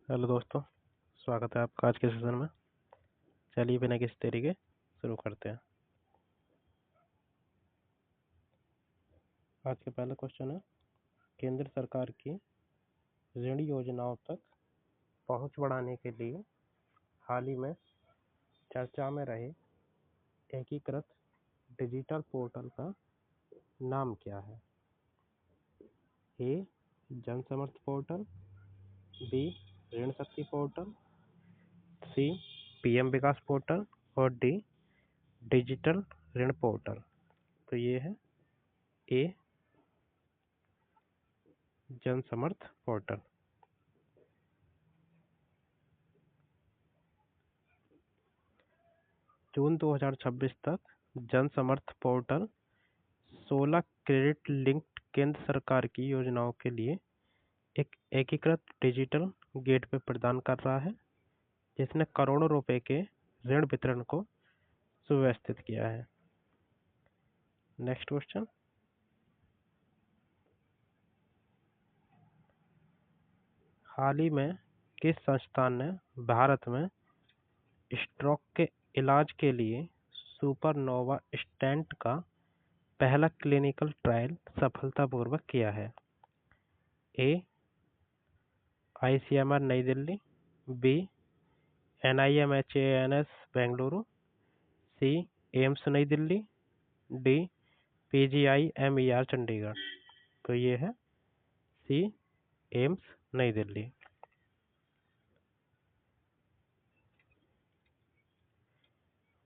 Hello दोस्तों, स्वागत है आपका आज के सेशन में। चलिए बिना किसी देरी के शुरू करते हैं। आज का पहला क्वेश्चन है, केंद्र सरकार की ऋण योजनाओं तक पहुंच बढ़ाने के लिए हाल ही में चर्चा में रहे एकीकृत डिजिटल पोर्टल का नाम क्या है? ए. जन समर्थ पोर्टल, बी. ऋण शक्ति portal, c. PM Vikas portal और डी. डिजिटल ऋण पोर्टल। तो ये है ए. जन समर्थ पोर्टल। जून 2026 तक जन समर्थ पोर्टल 16 क्रेडिट लिंक्ड केंद्र सरकार की योजनाओं के लिए एक एकीकृत डिजिटल गेटवे प्रदान कर रहा है, जिसने करोड़ों रुपए के ऋण वितरण को सुव्यवस्थित किया है। नेक्स्ट क्वेश्चन, हाल ही में किस संस्थान ने भारत में स्ट्रोक के इलाज के लिए सुपरनोवा स्टेंट का पहला क्लिनिकल ट्रायल सफलतापूर्वक किया है? ए. ICMR नई दिल्ली, बी. NIMHANS बेंगलुरु, सी. एम्स नई दिल्ली, डी. PGIMER चंडीगढ़। तो ये है सी. एम्स नई दिल्ली।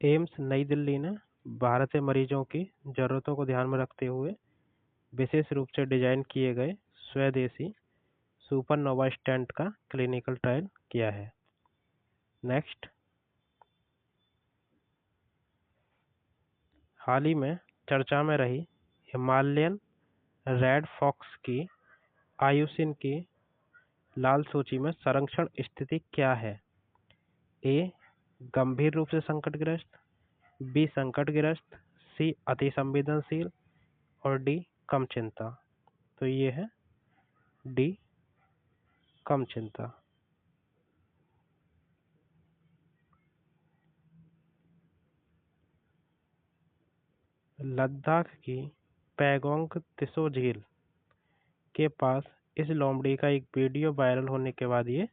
एम्स नई दिल्ली ने भारतीय मरीजों की जरूरतों को ध्यान में रखते हुए विशेष रूप से डिजाइन किए गए स्वदेशी सुपरनोवा स्टेंट का क्लिनिकल ट्रायल किया है। नेक्स्ट, हाल ही में चर्चा में रही हिमालयन रेड फॉक्स की आयुसिन की लाल सूची में संरक्षण स्थिति क्या है? ए. गंभीर रूप से संकटग्रस्त, बी. संकटग्रस्त, सी. अति संवेदनशील और डी. कम चिंता। तो ये है डी. कम चिंता। लद्दाख की पैगोंग त्सो झील के पास इस लोमड़ी का एक वीडियो वायरल होने के बाद ये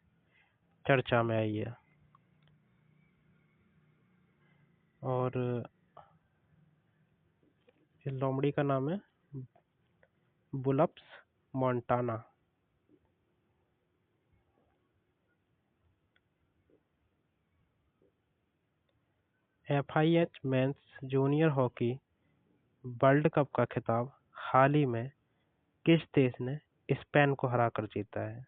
चर्चा में आई है। और इस लोमड़ी का नाम है बुलप्स मोंटाना। FIH men's junior hockey world cup का खिताब हाल ही में किस देश ने स्पेन को हराकर जीता है?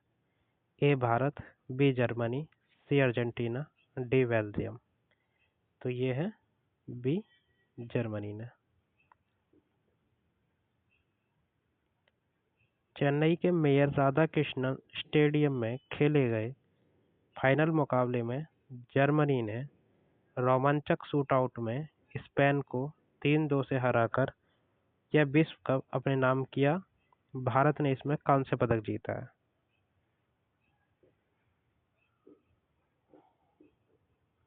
A. Bharat, B. Germany, C. Argentina, D. Belgium. तो ये है बी. जर्मनी ने। चेन्नई के मेयर राधा कृष्णन स्टेडियम में खेले गए फाइनल मुकाबले में जर्मनी ने रोमांचक शूटआउट में स्पेन को 3-2 से हराकर यह विश्व कप अपने नाम किया। भारत ने इसमें कांस्य पदक जीता है।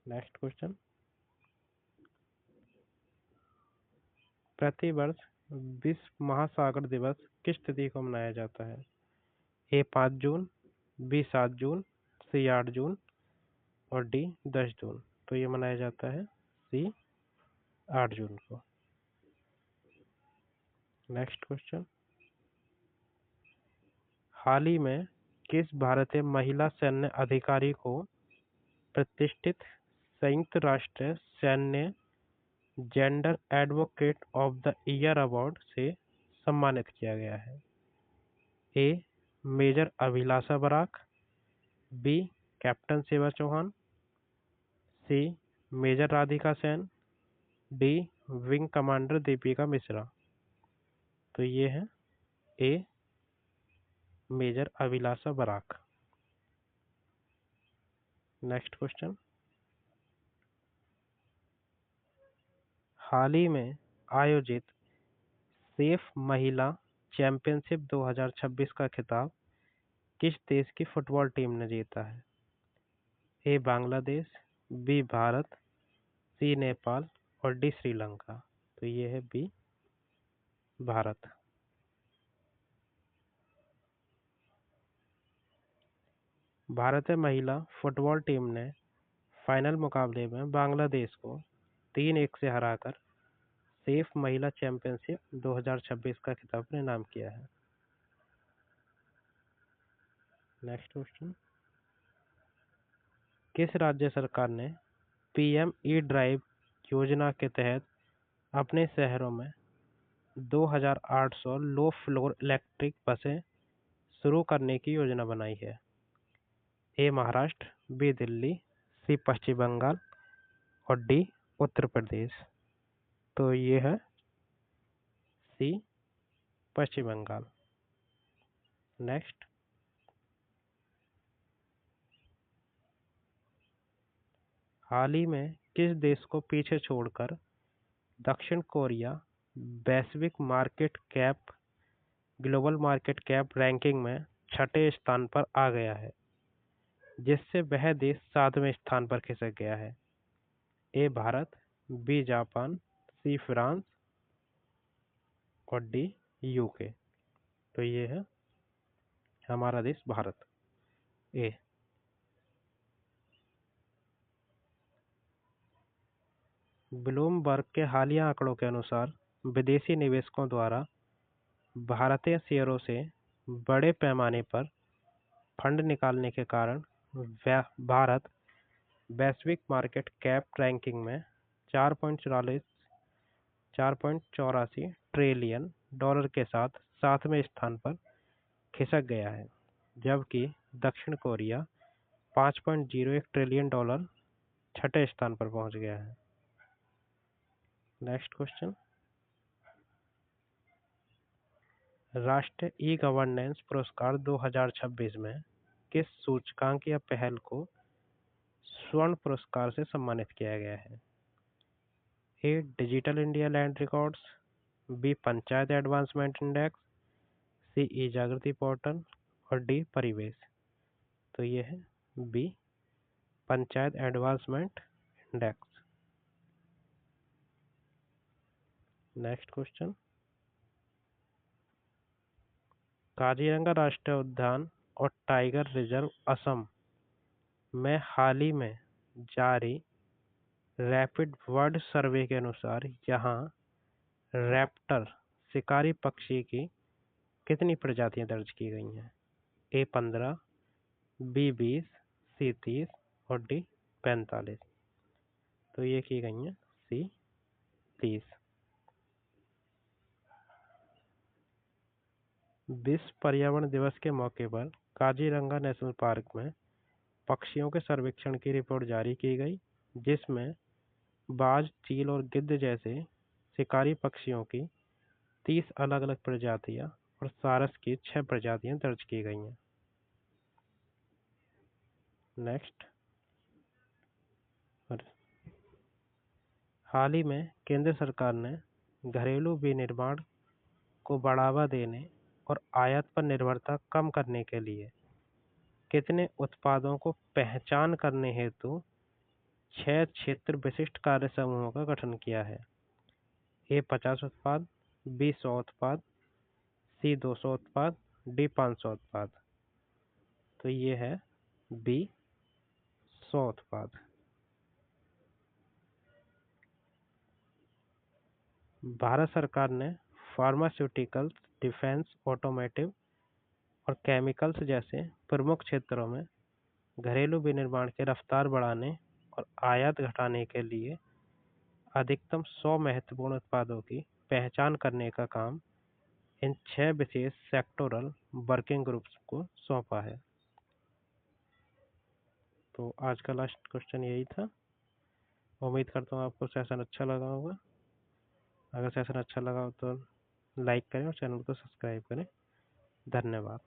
नेक्स्ट क्वेश्चन, प्रतिवर्ष विश्व महासागर दिवस किस तिथि को मनाया जाता है? ए. 5 जून, बी. 7 जून, सी. 8 जून और डी. 10 जून। तो ये मनाया जाता है सी. 8 जून को। नेक्स्ट क्वेश्चन, हाल ही में किस भारतीय महिला सैन्य अधिकारी को प्रतिष्ठित संयुक्त राष्ट्र सैन्य gender advocate of the year award से सम्मानित किया गया है? A. Major Abhilasha Barak, B. Captain Seva Chauhan, C. Major Radhika Sen, D. Wing commander Deepika Mishra. तो ये है A. Major Abhilasha Barak. Next question, हाल ही में आयोजित सेफ महिला चैंपियनशिप 2026 का खिताब किस देश की फुटबॉल टीम ने जीता है? ए बांग्लादेश, बी भारत, सी नेपाल और डी श्रीलंका। तो ये है बी भारत। भारतीय महिला फुटबॉल टीम ने फाइनल मुकाबले में बांग्लादेश को 3-1 से हराकर सेफ महिला चैंपियनशिप 2026 का खिताब अपने नाम किया है। नेक्स्ट क्वेश्चन, किस राज्य सरकार ने पीएम ई ड्राइव योजना के तहत अपने शहरों में 2800 लो फ्लोर इलेक्ट्रिक बसें शुरू करने की योजना बनाई है? ए महाराष्ट्र, बी दिल्ली, सी पश्चिम बंगाल और डी उत्तर प्रदेश। तो ये है सी पश्चिम बंगाल। नेक्स्ट, हाल ही में किस देश को पीछे छोड़कर दक्षिण कोरिया वैश्विक market cap global market cap ranking में 6ठे स्थान पर आ गया है, जिससे वह देश 7वें स्थान पर खिसक गया है? A Bharat, B Japan, C France और डी यूके। तो ये है हमारा देश भारत, ए। ब्लूमबर्ग के हालिया आंकड़ों के अनुसार विदेशी निवेशकों द्वारा भारतीय शेयरों से बड़े पैमाने पर फंड निकालने के कारण भारत वैश्विक मार्केट कैप रैंकिंग में 4.84 ट्रिलियन डॉलर के साथ 7वें स्थान पर खिसक गया है, जबकि दक्षिण कोरिया 5.01 ट्रिलियन डॉलर 6ठे स्थान पर पहुंच गया है। नेक्स्ट क्वेश्चन, राष्ट्रीय ई गवर्नेंस पुरस्कार 2026 में किस सूचकांक या पहल को स्वर्ण पुरस्कार से सम्मानित किया गया है? A digital India land records, B panchayat advancement index, C e Jagriti portal और डी परिवेश। तो ये है B panchayat advancement index. Next question, Kaziranga राष्ट्रीय उद्यान और टाइगर रिजर्व असम में हाल ही में जारी रैपिड बर्ड सर्वे के अनुसार यहाँ रैप्टर शिकारी पक्षी की कितनी प्रजातियां दर्ज की गई हैं? ए 15, बी 20, सी 30 और डी 45। तो ये की गई हैं सी 30। विश्व पर्यावरण दिवस के मौके पर काजीरंगा नेशनल पार्क में पक्षियों के सर्वेक्षण की रिपोर्ट जारी की गई, जिसमें बाज, चील और गिद्ध जैसे शिकारी पक्षियों की 30 अलग-अलग प्रजातियां और सारस की 6 प्रजातियां दर्ज की गई हैं। नेक्स्ट, हाल ही में केंद्र सरकार ने घरेलू विनिर्माण को बढ़ावा देने और आयात पर निर्भरता कम करने के लिए कितने उत्पादों को पहचान करने हेतु 6 क्षेत्र विशिष्ट कार्य समूहों का गठन किया है? ए 50 उत्पाद, बी 100 उत्पाद, सी 200 उत्पाद, डी 500 उत्पाद। तो ये है बी 100 उत्पाद। भारत सरकार ने फार्मास्यूटिकल्स, डिफेंस, ऑटोमोटिव और केमिकल्स जैसे प्रमुख क्षेत्रों में घरेलू विनिर्माण की रफ्तार बढ़ाने और आयात घटाने के लिए अधिकतम 100 महत्वपूर्ण उत्पादों की पहचान करने का काम इन 6 विशेष सेक्टोरल वर्किंग ग्रुप्स को सौंपा है। तो आज का लास्ट क्वेश्चन यही था। उम्मीद करता हूँ आपको सेशन अच्छा लगा होगा। अगर सेशन अच्छा लगा हो तो लाइक करें और चैनल को सब्सक्राइब करें। धन्यवाद।